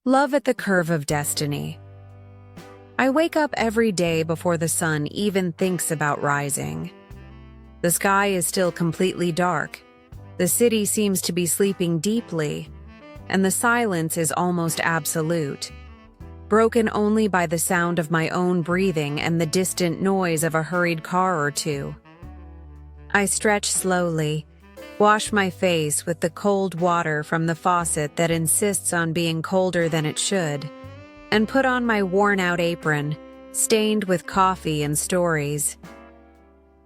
Love at the curve of destiny. I wake up every day before the sun even thinks about rising. The sky is still completely dark. The city seems to be sleeping deeply, and the silence is almost absolute, broken only by the sound of my own breathing and the distant noise of a hurried car or two. I stretch slowly, wash my face with the cold water from the faucet that insists on being colder than it should, and put on my worn-out apron, stained with coffee and stories.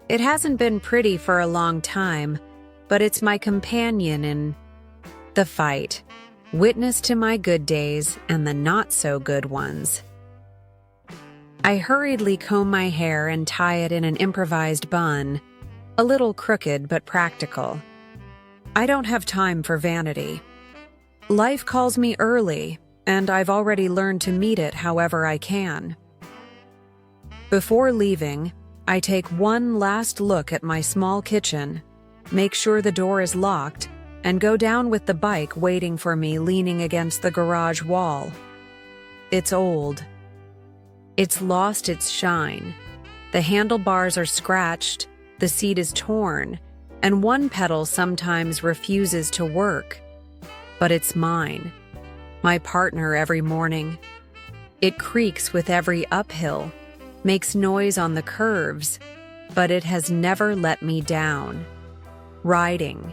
It hasn't been pretty for a long time, but it's my companion in the fight, witness to my good days and the not-so-good ones. I hurriedly comb my hair and tie it in an improvised bun, a little crooked but practical. I don't have time for vanity. Life calls me early, and I've already learned to meet it however I can. Before leaving, I take one last look at my small kitchen, make sure the door is locked, and go down with the bike waiting for me leaning against the garage wall. It's old. It's lost its shine. The handlebars are scratched, the seat is torn, and one pedal sometimes refuses to work. But it's mine, my partner every morning. It creaks with every uphill, makes noise on the curves, but it has never let me down. Riding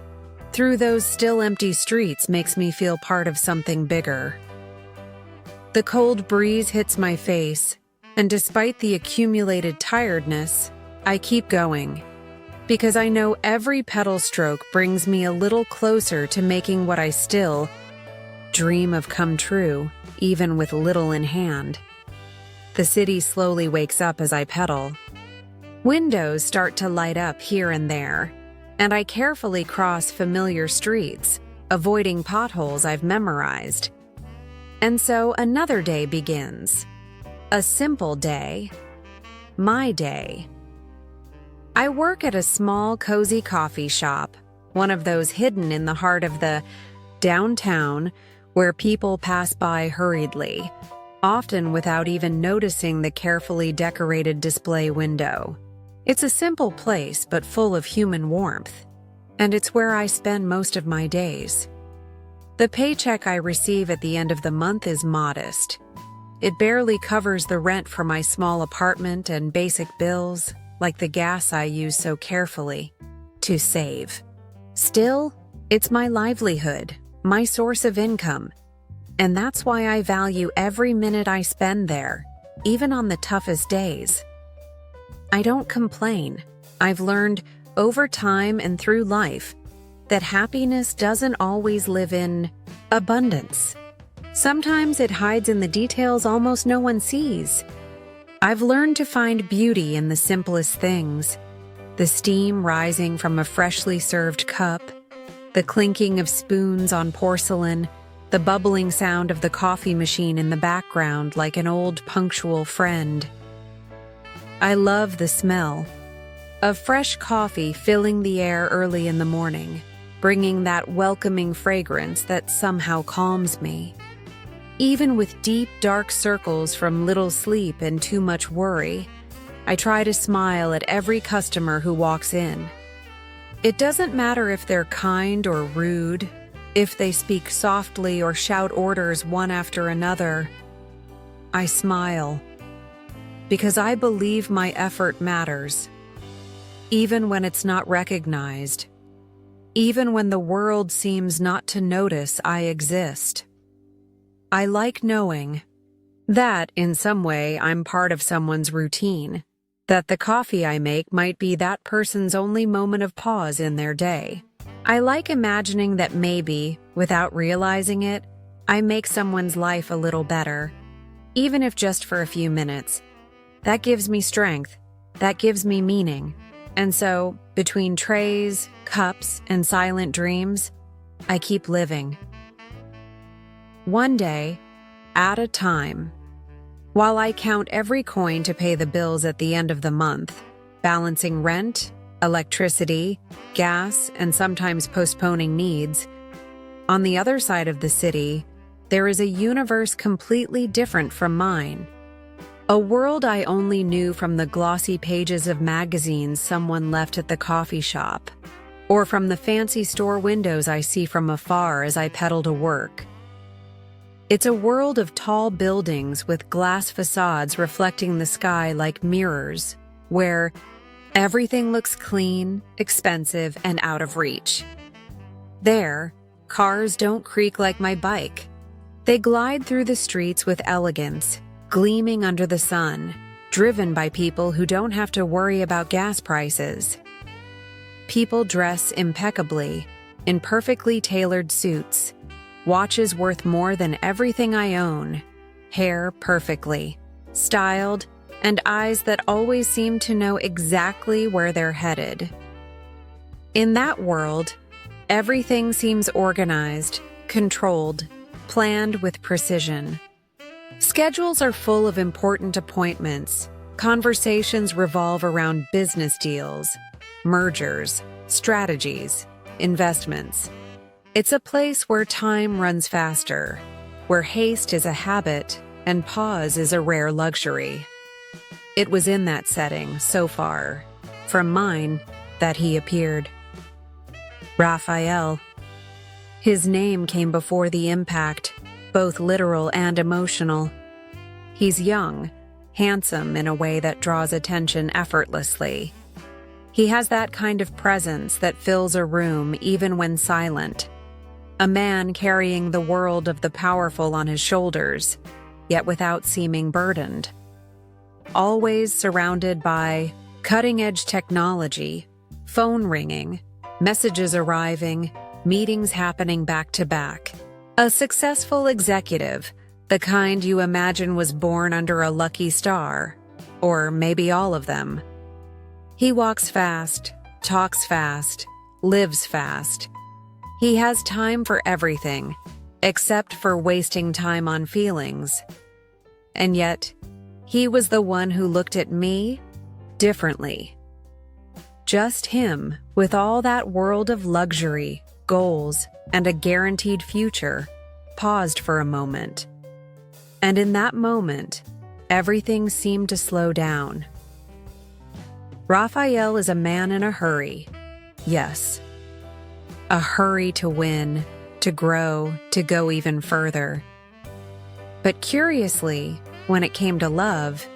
through those still empty streets makes me feel part of something bigger. The cold breeze hits my face, and despite the accumulated tiredness, I keep going, because I know every pedal stroke brings me a little closer to making what I still dream of come true, even with little in hand. The city slowly wakes up as I pedal. Windows start to light up here and there, and I carefully cross familiar streets, avoiding potholes I've memorized. And so another day begins. A simple day. My day. I work at a small, cozy coffee shop, one of those hidden in the heart of the downtown where people pass by hurriedly, often without even noticing the carefully decorated display window. It's a simple place, but full of human warmth, and it's where I spend most of my days. The paycheck I receive at the end of the month is modest. It barely covers the rent for my small apartment and basic bills, like the gas I use so carefully to save. Still, it's my livelihood, my source of income, and that's why I value every minute I spend there, even on the toughest days. I don't complain. I've learned over time and through life that happiness doesn't always live in abundance. Sometimes it hides in the details almost no one sees. I've learned to find beauty in the simplest things. The steam rising from a freshly served cup, the clinking of spoons on porcelain, the bubbling sound of the coffee machine in the background like an old punctual friend. I love the smell of fresh coffee filling the air early in the morning, bringing that welcoming fragrance that somehow calms me. Even with deep, dark circles from little sleep and too much worry, I try to smile at every customer who walks in. It doesn't matter if they're kind or rude, if they speak softly or shout orders one after another. I smile, because I believe my effort matters, even when it's not recognized, even when the world seems not to notice I exist. I like knowing that, in some way, I'm part of someone's routine, that the coffee I make might be that person's only moment of pause in their day. I like imagining that maybe, without realizing it, I make someone's life a little better, even if just for a few minutes. That gives me strength, that gives me meaning, and so, between trays, cups, and silent dreams, I keep living. One day, at a time. While I count every coin to pay the bills at the end of the month, balancing rent, electricity, gas, and sometimes postponing needs, on the other side of the city, there is a universe completely different from mine. A world I only knew from the glossy pages of magazines someone left at the coffee shop, or from the fancy store windows I see from afar as I pedal to work. It's a world of tall buildings with glass facades reflecting the sky like mirrors, where everything looks clean, expensive, and out of reach. There, cars don't creak like my bike. They glide through the streets with elegance, gleaming under the sun, driven by people who don't have to worry about gas prices. People dress impeccably, in perfectly tailored suits, watches worth more than everything I own, hair perfectly, styled, and eyes that always seem to know exactly where they're headed. In that world, everything seems organized, controlled, planned with precision. Schedules are full of important appointments. Conversations revolve around business deals, mergers, strategies, investments. It's a place where time runs faster, where haste is a habit and pause is a rare luxury. It was in that setting, so far, from mine, that he appeared. Raphael. His name came before the impact, both literal and emotional. He's young, handsome in a way that draws attention effortlessly. He has that kind of presence that fills a room even when silent. A man carrying the world of the powerful on his shoulders, yet without seeming burdened. Always surrounded by cutting-edge technology, phone ringing, messages arriving, meetings happening back to back. A successful executive, the kind you imagine was born under a lucky star, or maybe all of them. He walks fast, talks fast, lives fast. He has time for everything, except for wasting time on feelings. And yet, he was the one who looked at me differently. Just him, with all that world of luxury, goals, and a guaranteed future, paused for a moment. And in that moment, everything seemed to slow down. Raphael is a man in a hurry. Yes. A hurry to win, to grow, to go even further. But curiously, when it came to love,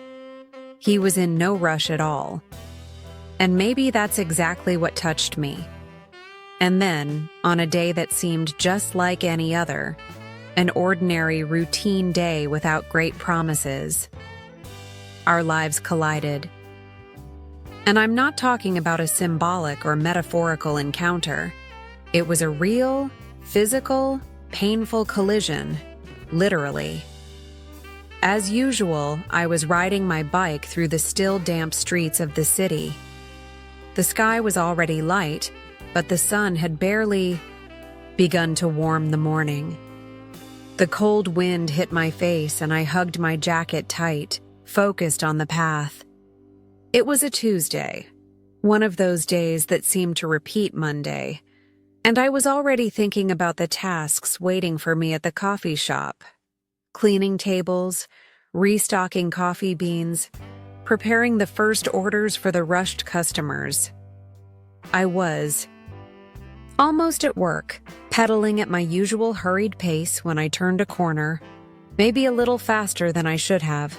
he was in no rush at all. And maybe that's exactly what touched me. And then, on a day that seemed just like any other, an ordinary routine day without great promises, our lives collided. And I'm not talking about a symbolic or metaphorical encounter. It was a real, physical, painful collision, literally. As usual, I was riding my bike through the still damp streets of the city. The sky was already light, but the sun had barely begun to warm the morning. The cold wind hit my face and I hugged my jacket tight, focused on the path. It was a Tuesday, one of those days that seemed to repeat Monday, and I was already thinking about the tasks waiting for me at the coffee shop. Cleaning tables, restocking coffee beans, preparing the first orders for the rushed customers. I was almost at work, pedaling at my usual hurried pace when I turned a corner, maybe a little faster than I should have.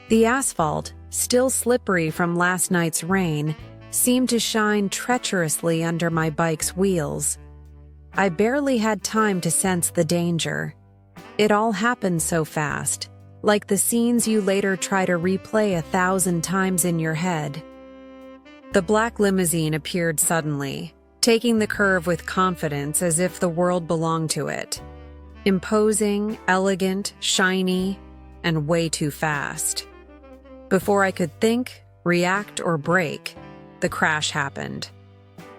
The asphalt, still slippery from last night's rain, seemed to shine treacherously under my bike's wheels. I barely had time to sense the danger. It all happened so fast, like the scenes you later try to replay 1,000 times in your head. The black limousine appeared suddenly, taking the curve with confidence as if the world belonged to it. Imposing, elegant, shiny, and way too fast. Before I could think, react, or brake, the crash happened.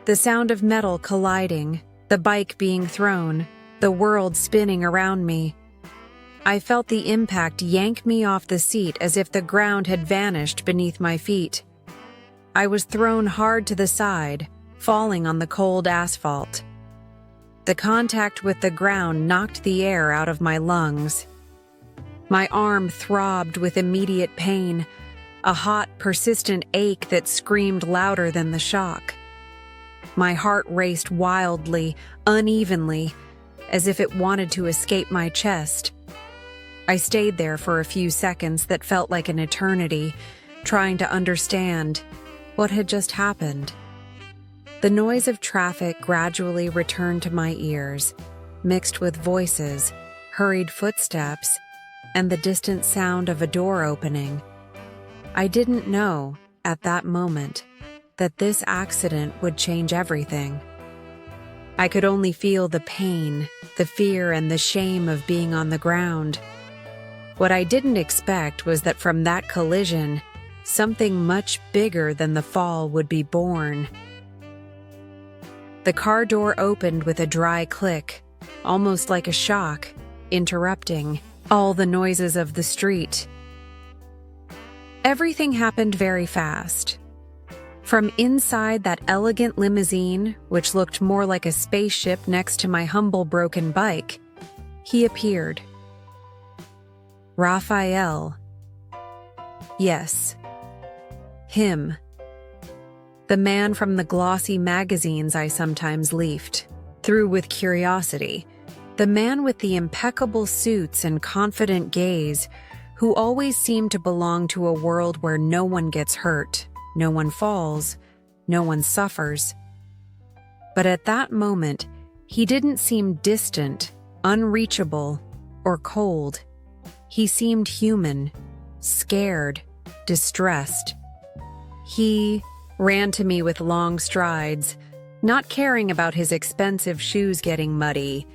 The sound of metal colliding, the bike being thrown, the world spinning around me. I felt the impact yank me off the seat as if the ground had vanished beneath my feet. I was thrown hard to the side, falling on the cold asphalt. The contact with the ground knocked the air out of my lungs. My arm throbbed with immediate pain, a hot, persistent ache that screamed louder than the shock. My heart raced wildly, unevenly, as if it wanted to escape my chest. I stayed there for a few seconds that felt like an eternity, trying to understand what had just happened. The noise of traffic gradually returned to my ears, mixed with voices, hurried footsteps, and the distant sound of a door opening. I didn't know, at that moment, that this accident would change everything. I could only feel the pain, the fear, and the shame of being on the ground. What I didn't expect was that from that collision, something much bigger than the fall would be born. The car door opened with a dry click, almost like a shock, interrupting all the noises of the street. Everything happened very fast. From inside that elegant limousine, which looked more like a spaceship next to my humble broken bike, he appeared. Raphael. Yes. Him. The man from the glossy magazines I sometimes leafed through with curiosity. The man with the impeccable suits and confident gaze who always seemed to belong to a world where no one gets hurt, no one falls, no one suffers. But at that moment, he didn't seem distant, unreachable, or cold. He seemed human, scared, distressed. He ran to me with long strides, not caring about his expensive shoes getting muddy,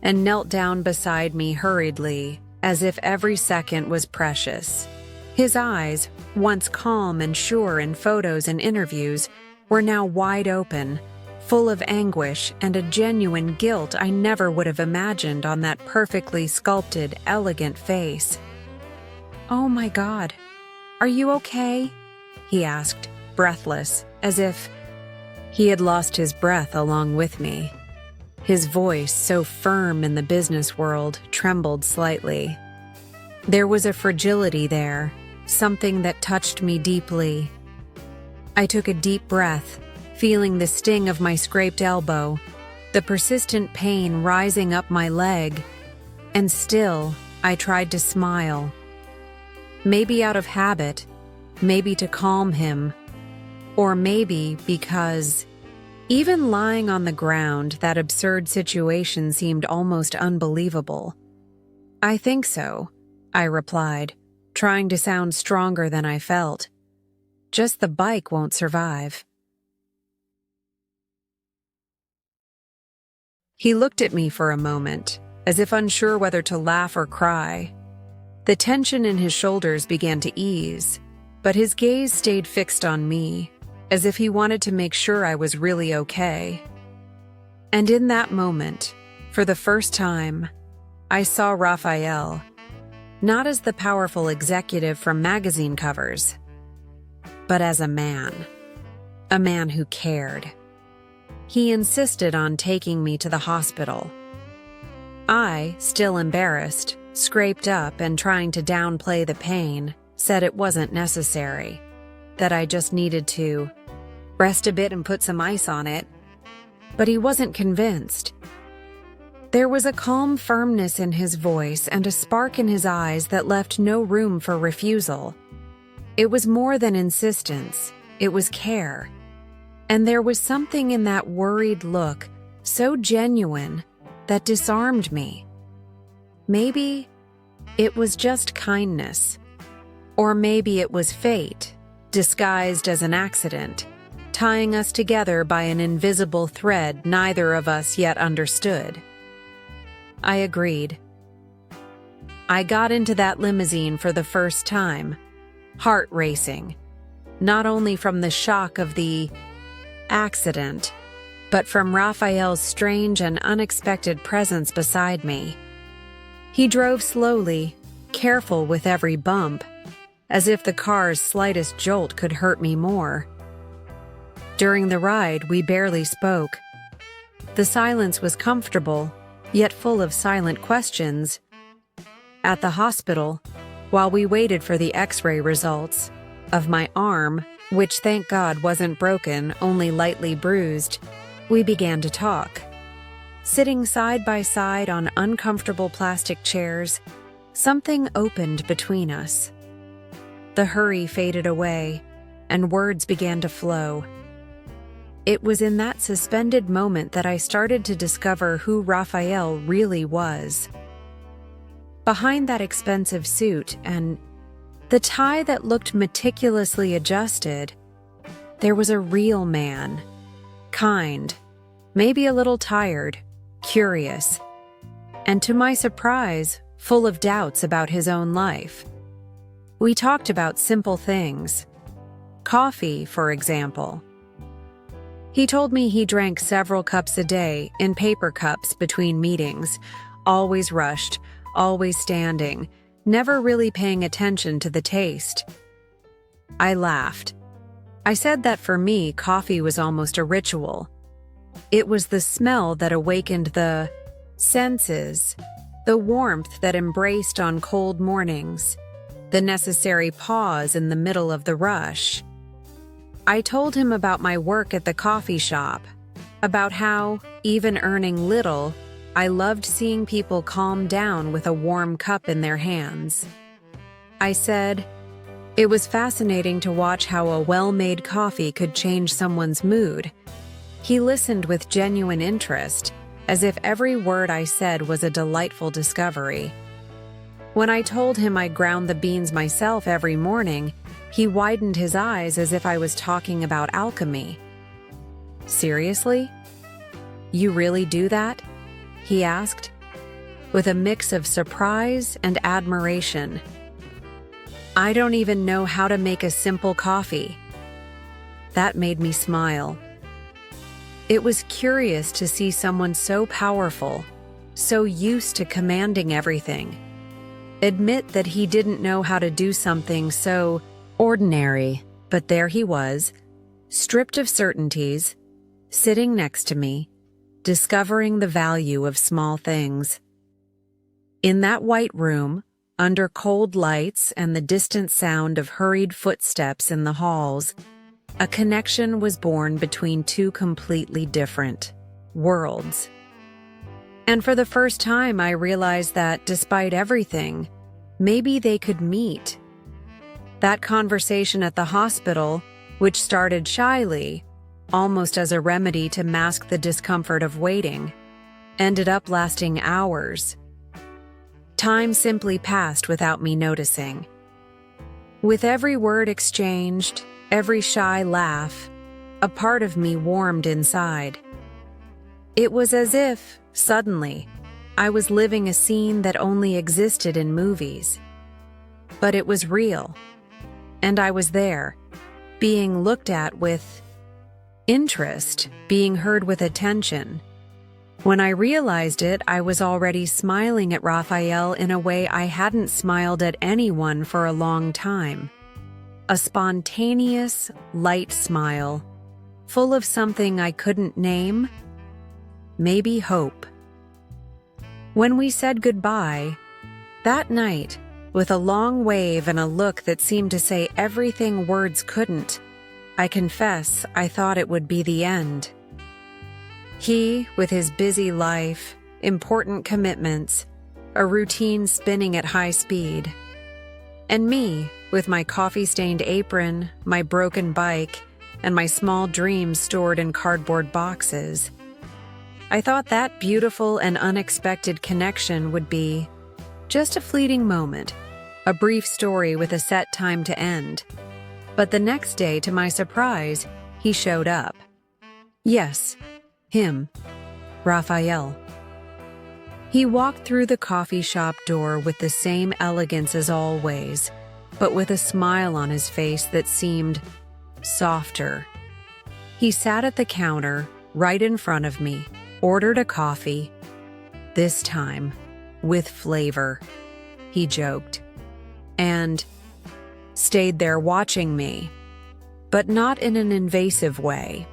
and knelt down beside me hurriedly, as if every second was precious. His eyes, once calm and sure in photos and interviews, were now wide open, full of anguish and a genuine guilt I never would have imagined on that perfectly sculpted, elegant face. "Oh my God, are you okay?" he asked, breathless, as if he had lost his breath along with me. His voice, so firm in the business world, trembled slightly. There was a fragility there, something that touched me deeply. I took a deep breath, feeling the sting of my scraped elbow, the persistent pain rising up my leg, and still I tried to smile. Maybe out of habit, maybe to calm him, or maybe because, even lying on the ground, that absurd situation seemed almost unbelievable. "I think so," I replied, trying to sound stronger than I felt. "Just the bike won't survive." He looked at me for a moment, as if unsure whether to laugh or cry. The tension in his shoulders began to ease, but his gaze stayed fixed on me, as if he wanted to make sure I was really okay. And in that moment, for the first time, I saw Raphael, not as the powerful executive from magazine covers, but as a man who cared. He insisted on taking me to the hospital. I, still embarrassed, scraped up and trying to downplay the pain, said it wasn't necessary, that I just needed to rest a bit and put some ice on it. But he wasn't convinced. There was a calm firmness in his voice and a spark in his eyes that left no room for refusal. It was more than insistence, it was care. And there was something in that worried look, so genuine, that disarmed me. Maybe it was just kindness. Or maybe it was fate, disguised as an accident, tying us together by an invisible thread neither of us yet understood. I agreed. I got into that limousine for the first time, heart racing, not only from the shock of the accident, but from Raphael's strange and unexpected presence beside me. He drove slowly, careful with every bump, as if the car's slightest jolt could hurt me more. During the ride, we barely spoke. The silence was comfortable, yet full of silent questions. At the hospital, while we waited for the X-ray results of my arm, which thank God wasn't broken, only lightly bruised, we began to talk. Sitting side by side on uncomfortable plastic chairs, something opened between us. The hurry faded away, and words began to flow. It was in that suspended moment that I started to discover who Raphael really was. Behind that expensive suit and the tie that looked meticulously adjusted, there was a real man. Kind, maybe a little tired, curious, and to my surprise, full of doubts about his own life. We talked about simple things. Coffee, for example. He told me he drank several cups a day in paper cups between meetings, always rushed, always standing, never really paying attention to the taste. I laughed. I said that for me, coffee was almost a ritual. It was the smell that awakened the senses, the warmth that embraced on cold mornings, the necessary pause in the middle of the rush. I told him about my work at the coffee shop, about how, even earning little, I loved seeing people calm down with a warm cup in their hands. I said, it was fascinating to watch how a well-made coffee could change someone's mood. He listened with genuine interest, as if every word I said was a delightful discovery. When I told him I ground the beans myself every morning, he widened his eyes as if I was talking about alchemy. Seriously? You really do that? He asked, with a mix of surprise and admiration. I don't even know how to make a simple coffee. That made me smile. It was curious to see someone so powerful, so used to commanding everything, admit that he didn't know how to do something so ordinary, but there he was, stripped of certainties, sitting next to me, discovering the value of small things. In that white room, under cold lights and the distant sound of hurried footsteps in the halls, a connection was born between two completely different worlds. And for the first time, I realized that despite everything, maybe they could meet. That conversation at the hospital, which started shyly, almost as a remedy to mask the discomfort of waiting, ended up lasting hours. Time simply passed without me noticing. With every word exchanged, every shy laugh, a part of me warmed inside. It was as if, suddenly, I was living a scene that only existed in movies. But it was real, and I was there, being looked at with interest, being heard with attention. When I realized it, I was already smiling at Raphael in a way I hadn't smiled at anyone for a long time. A spontaneous, light smile, full of something I couldn't name, maybe hope. When we said goodbye, that night, with a long wave and a look that seemed to say everything words couldn't, I confess I thought it would be the end. He, with his busy life, important commitments, a routine spinning at high speed. And me, with my coffee-stained apron, my broken bike, and my small dreams stored in cardboard boxes. I thought that beautiful and unexpected connection would be just a fleeting moment, a brief story with a set time to end. But the next day, to my surprise, he showed up. Yes, him, Raphael. He walked through the coffee shop door with the same elegance as always, but with a smile on his face that seemed softer. He sat at the counter, right in front of me, ordered a coffee, this time with flavor, he joked, and stayed there watching me, but not in an invasive way.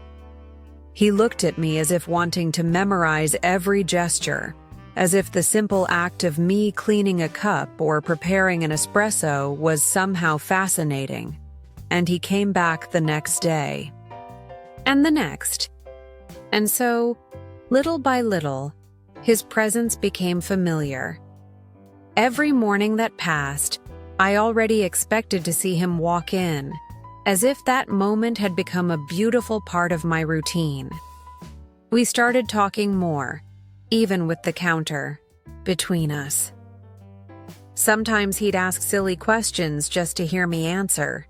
He looked at me as if wanting to memorize every gesture, as if the simple act of me cleaning a cup or preparing an espresso was somehow fascinating. And he came back the next day. And the next. And so, little by little, his presence became familiar. Every morning that passed, I already expected to see him walk in, as if that moment had become a beautiful part of my routine. We started talking more, even with the counter between us. Sometimes he'd ask silly questions just to hear me answer.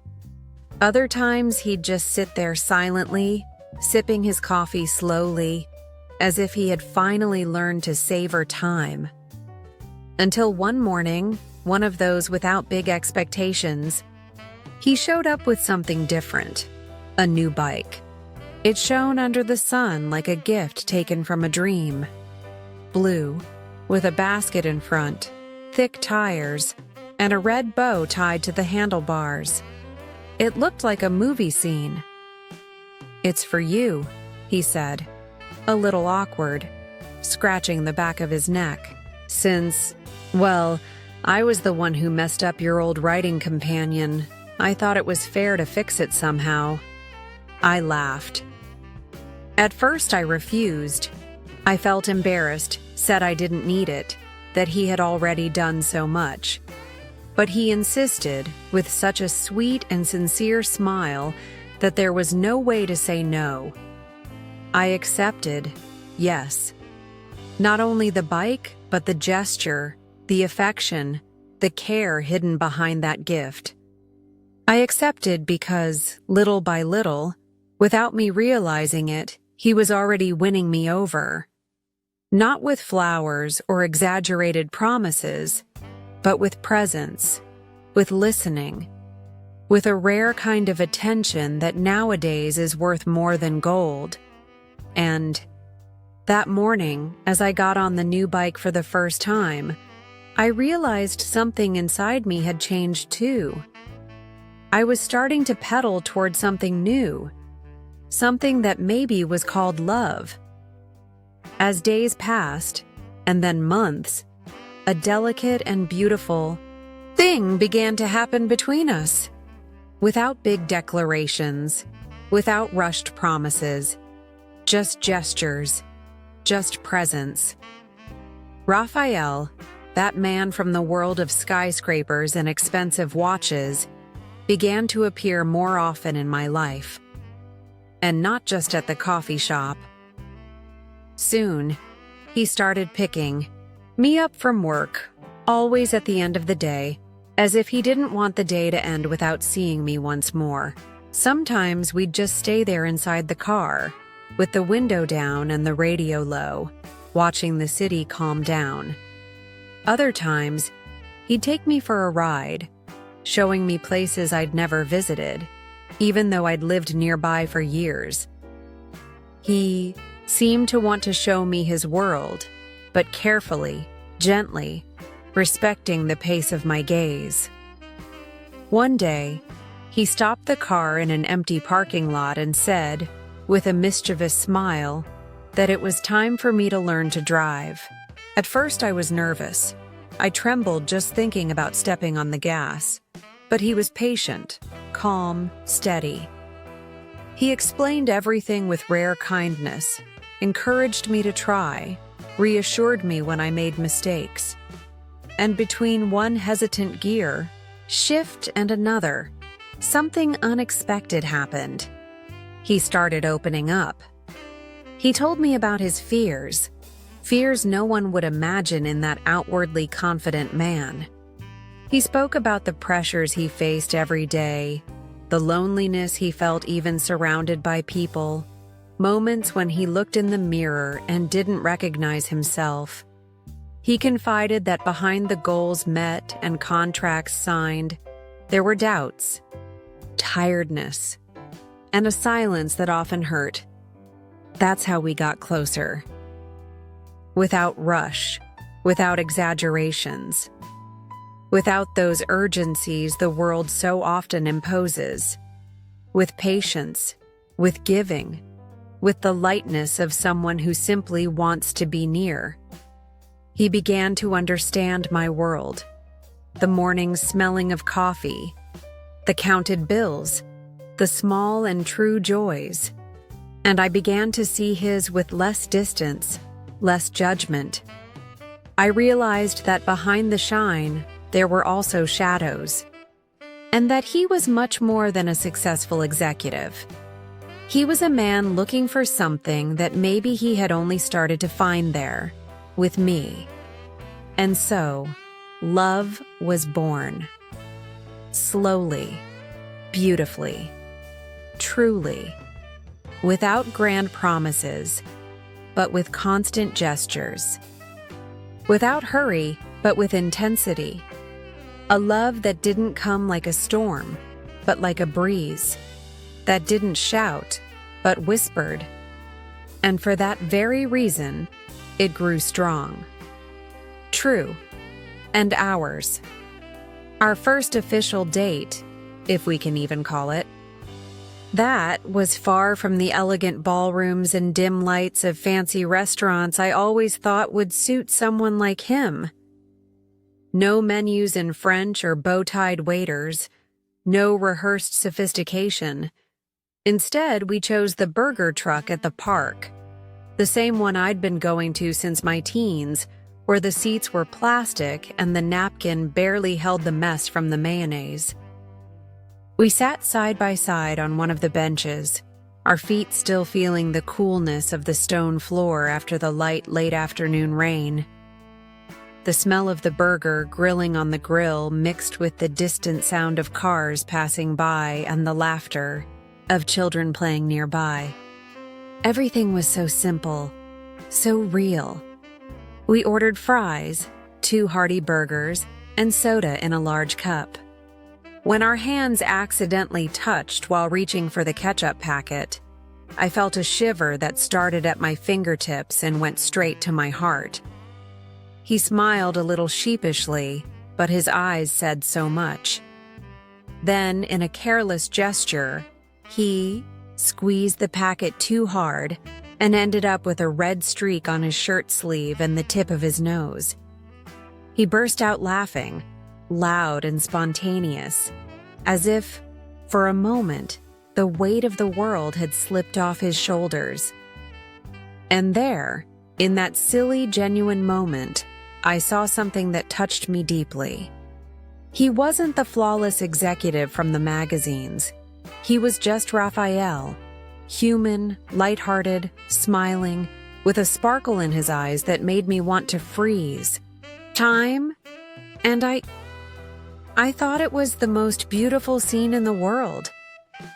Other times he'd just sit there silently, sipping his coffee slowly, as if he had finally learned to savor time. Until one morning, one of those without big expectations, he showed up with something different, a new bike. It shone under the sun like a gift taken from a dream. Blue, with a basket in front, thick tires, and a red bow tied to the handlebars. It looked like a movie scene. "It's for you," he said, a little awkward, scratching the back of his neck. "Since, well, I was the one who messed up your old writing companion, I thought it was fair to fix it somehow." I laughed. At first I refused. I felt embarrassed, said I didn't need it, that he had already done so much. But he insisted, with such a sweet and sincere smile, that there was no way to say no. I accepted, yes. Not only the bike, but the gesture, the affection, the care hidden behind that gift. I accepted because, little by little, without me realizing it, he was already winning me over. Not with flowers or exaggerated promises, but with presence, with listening, with a rare kind of attention that nowadays is worth more than gold. And that morning, as I got on the new bike for the first time, I realized something inside me had changed too. I was starting to pedal toward something new, something that maybe was called love. As days passed, and then months, a delicate and beautiful thing began to happen between us. Without big declarations, without rushed promises, just gestures, just presence. Raphael, that man from the world of skyscrapers and expensive watches, began to appear more often in my life. And not just at the coffee shop. Soon, he started picking me up from work, always at the end of the day, as if he didn't want the day to end without seeing me once more. Sometimes we'd just stay there inside the car, with the window down and the radio low, watching the city calm down. Other times, he'd take me for a ride, showing me places I'd never visited, even though I'd lived nearby for years. He seemed to want to show me his world, but carefully, gently, respecting the pace of my gaze. One day, he stopped the car in an empty parking lot and said, with a mischievous smile, that it was time for me to learn to drive. At first I was nervous. I trembled just thinking about stepping on the gas. But he was patient, calm, steady. He explained everything with rare kindness, encouraged me to try, reassured me when I made mistakes. And between one hesitant gear, shift and another, something unexpected happened. He started opening up. He told me about his fears no one would imagine in that outwardly confident man. He spoke about the pressures he faced every day, the loneliness he felt even surrounded by people, moments when he looked in the mirror and didn't recognize himself. He confided that behind the goals met and contracts signed, there were doubts, tiredness, and a silence that often hurt. That's how we got closer. Without rush, without exaggerations, without those urgencies the world so often imposes. With patience, with giving, with the lightness of someone who simply wants to be near. He began to understand my world, the morning smelling of coffee, the counted bills, the small and true joys, and I began to see his with less distance, less judgment. I realized that behind the shine, there were also shadows, and that he was much more than a successful executive. He was a man looking for something that maybe he had only started to find there, with me. And so, love was born. Slowly, beautifully, truly, without grand promises, but with constant gestures. Without hurry, but with intensity. A love that didn't come like a storm, but like a breeze. That didn't shout, but whispered. And for that very reason, it grew strong. True. And ours. Our first official date, if we can even call it. That was far from the elegant ballrooms and dim lights of fancy restaurants I always thought would suit someone like him. No menus in French or bow-tied waiters, no rehearsed sophistication. Instead, we chose the burger truck at the park, the same one I'd been going to since my teens, where the seats were plastic and the napkin barely held the mess from the mayonnaise. We sat side by side on one of the benches, our feet still feeling the coolness of the stone floor after the light late afternoon rain. The smell of the burger grilling on the grill mixed with the distant sound of cars passing by and the laughter of children playing nearby. Everything was so simple, so real. We ordered fries, 2 hearty burgers, and soda in a large cup. When our hands accidentally touched while reaching for the ketchup packet, I felt a shiver that started at my fingertips and went straight to my heart. He smiled a little sheepishly, but his eyes said so much. Then, in a careless gesture, he squeezed the packet too hard and ended up with a red streak on his shirt sleeve and the tip of his nose. He burst out laughing, loud and spontaneous, as if, for a moment, the weight of the world had slipped off his shoulders. And there, in that silly, genuine moment, I saw something that touched me deeply. He wasn't the flawless executive from the magazines. He was just Raphael, human, lighthearted, smiling, with a sparkle in his eyes that made me want to freeze. Time? And I thought it was the most beautiful scene in the world.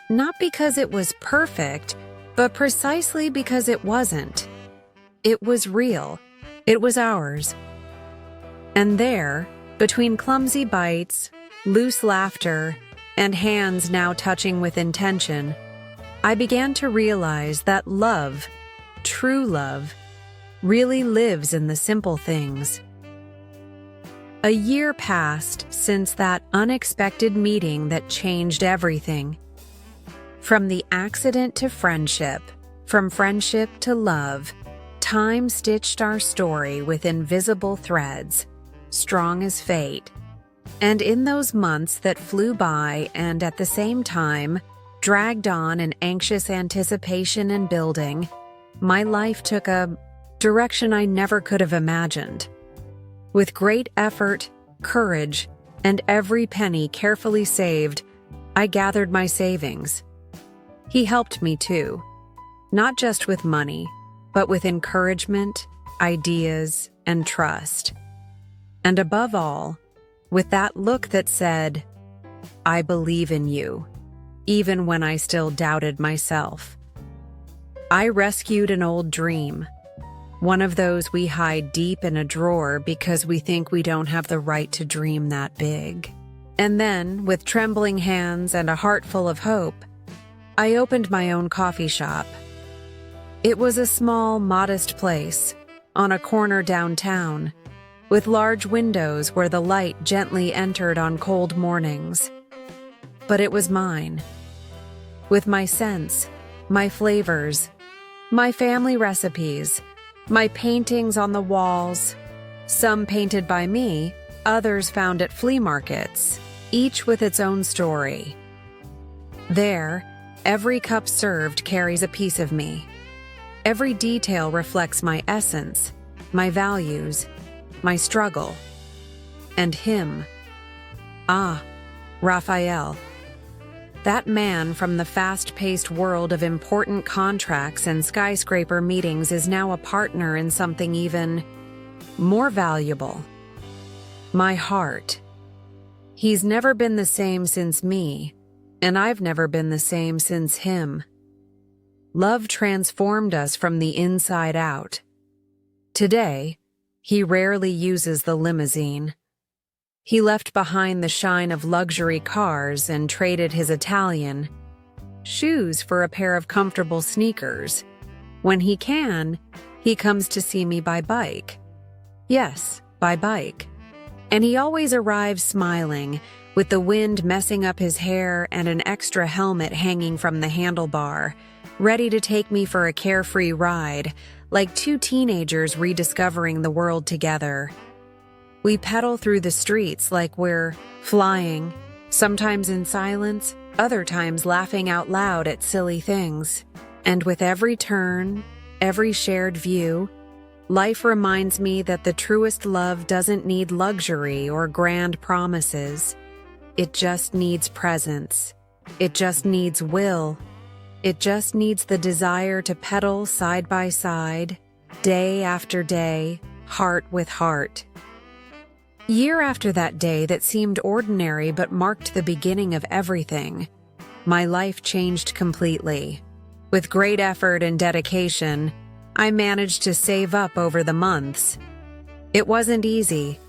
Not because it was perfect, but precisely because it wasn't. It was real. It was ours. And there, between clumsy bites, loose laughter, and hands now touching with intention, I began to realize that love, true love, really lives in the simple things. A year passed since that unexpected meeting that changed everything. From the accident to friendship, from friendship to love, time stitched our story with invisible threads, strong as fate. And in those months that flew by and at the same time dragged on in anxious anticipation and building, my life took a direction I never could have imagined. With great effort, courage, and every penny carefully saved, I gathered my savings. He helped me too, not just with money, but with encouragement, ideas, and trust. And above all, with that look that said, "I believe in you," even when I still doubted myself. I rescued an old dream, one of those we hide deep in a drawer because we think we don't have the right to dream that big. And then, with trembling hands and a heart full of hope, I opened my own coffee shop. It was a small, modest place, on a corner downtown, with large windows where the light gently entered on cold mornings. But it was mine. With my scents, my flavors, My family recipes, my paintings on the walls, some painted by me, others found at flea markets, each with its own story. There, every cup served carries a piece of me. Every detail reflects my essence, my values, my struggle. And him. Ah, Raphael. That man from the fast-paced world of important contracts and skyscraper meetings is now a partner in something even more valuable. My heart. He's never been the same since me, and I've never been the same since him. Love transformed us from the inside out. Today, he rarely uses the limousine. He left behind the shine of luxury cars and traded his Italian shoes for a pair of comfortable sneakers. When he can, he comes to see me by bike. Yes, by bike. And he always arrives smiling, with the wind messing up his hair and an extra helmet hanging from the handlebar, ready to take me for a carefree ride, like two teenagers rediscovering the world together. We pedal through the streets like we're flying, sometimes in silence, other times laughing out loud at silly things. And with every turn, every shared view, life reminds me that the truest love doesn't need luxury or grand promises. It just needs presence. It just needs will. It just needs the desire to pedal side by side, day after day, heart with heart. Year after that day that seemed ordinary but marked the beginning of everything, my life changed completely. With great effort and dedication, I managed to save up over the months. It wasn't easy.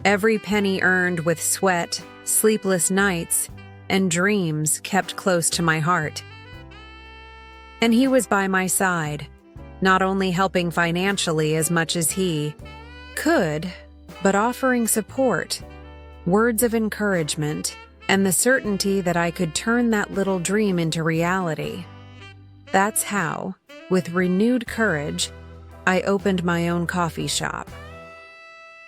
Every penny earned with sweat, sleepless nights, and dreams kept close to my heart. And he was by my side, not only helping financially as much as he could, but offering support, words of encouragement, and the certainty that I could turn that little dream into reality. That's how, with renewed courage, I opened my own coffee shop.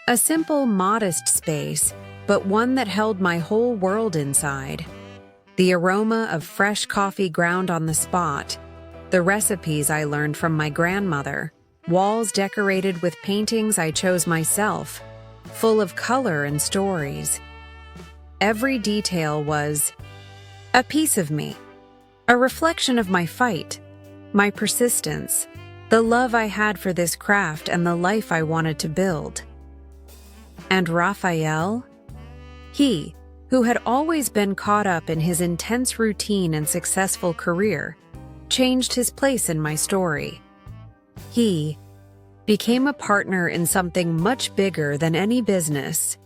A simple, modest space, but one that held my whole world inside. The aroma of fresh coffee ground on the spot, the recipes I learned from my grandmother, walls decorated with paintings I chose myself, full of color and stories. Every detail was a piece of me, a reflection of my fight, my persistence, the love I had for this craft and the life I wanted to build. And Raphael? He, who had always been caught up in his intense routine and successful career, changed his place in my story. He became a partner in something much bigger than any business.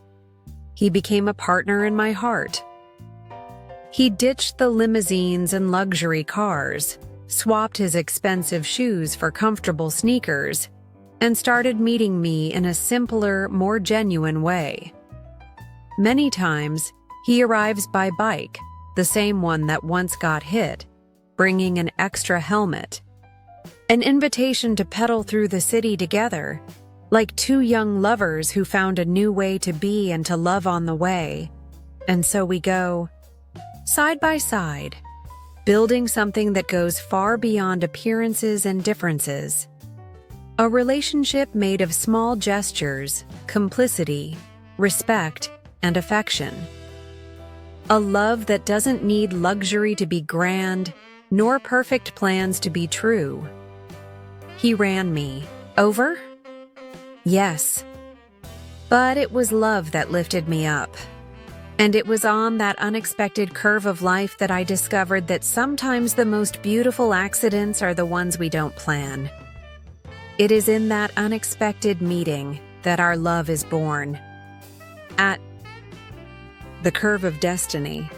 He became a partner in my heart. He ditched the limousines and luxury cars, swapped his expensive shoes for comfortable sneakers, and started meeting me in a simpler, more genuine way. Many times, he arrives by bike, the same one that once got hit, bringing an extra helmet. An invitation to pedal through the city together, like two young lovers who found a new way to be and to love on the way. And so we go, side by side, building something that goes far beyond appearances and differences. A relationship made of small gestures, complicity, respect, and affection. A love that doesn't need luxury to be grand, nor perfect plans to be true. He ran me over? Yes. But it was love that lifted me up. And it was on that unexpected curve of life that I discovered that sometimes the most beautiful accidents are the ones we don't plan. It is in that unexpected meeting that our love is born. At the curve of destiny.